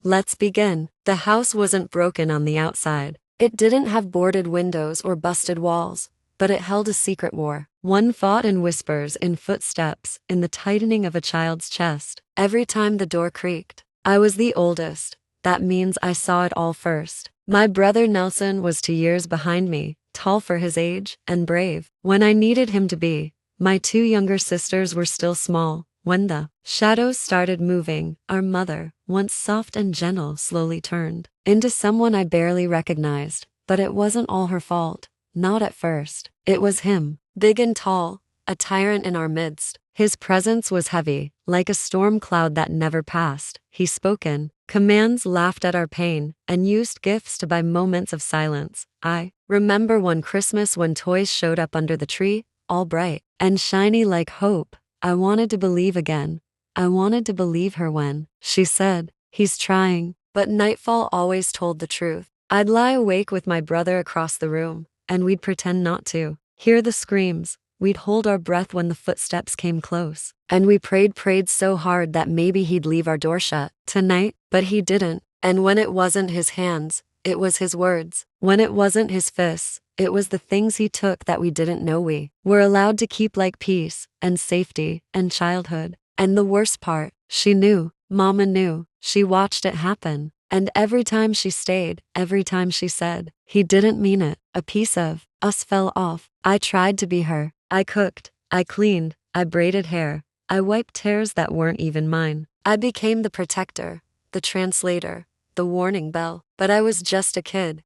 Let's begin. The house wasn't broken on the outside. It didn't have boarded windows or busted walls, but it held a secret war. One fought in whispers, in footsteps, in the tightening of a child's chest. Every time the door creaked. I was the oldest. That means I saw it all first. My brother Nelson was 2 years behind me, tall for his age, and brave. When I needed him to be, my 2 younger sisters were still small. When the shadows started moving, our mother, once soft and gentle, slowly turned into someone I barely recognized. But it wasn't all her fault. Not at first. It was him, big and tall, a tyrant in our midst. His presence was heavy, like a storm cloud that never passed. He spoke in commands, laughed at our pain, and used gifts to buy moments of silence. I remember one Christmas when toys showed up under the tree, all bright and shiny like hope. I wanted to believe again. I wanted to believe her when she said, "He's trying." But nightfall always told the truth. I'd lie awake with my brother across the room, and we'd pretend not to hear the screams. We'd hold our breath when the footsteps came close. And we prayed so hard that maybe he'd leave our door shut tonight, but he didn't. And when it wasn't his hands, it was his words. When it wasn't his fists, it was the things he took that we didn't know we were allowed to keep, like peace, and safety, and childhood. And the worst part, she knew. Mama knew. She watched it happen. And every time she stayed, every time she said, "He didn't mean it," a piece of us fell off. I tried to be her. I cooked, I cleaned, I braided hair, I wiped tears that weren't even mine. I became the protector, the translator, the warning bell. But I was just a kid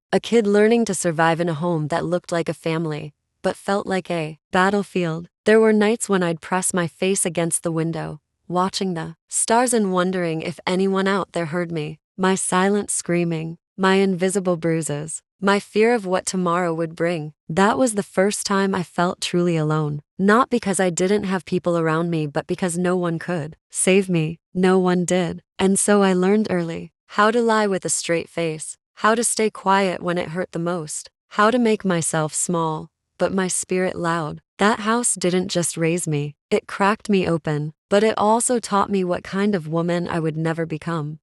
learning to survive in a home that looked like a family, but felt like a battlefield. There were nights when I'd press my face against the window, watching the stars and wondering if anyone out there heard me. My silent screaming, my invisible bruises, my fear of what tomorrow would bring. That was the first time I felt truly alone. Not because I didn't have people around me, but because no one could save me. No one did. And so I learned early how to lie with a straight face, how to stay quiet when it hurt the most, how to make myself small, but my spirit loud. That house didn't just raise me, it cracked me open, but it also taught me what kind of woman I would never become.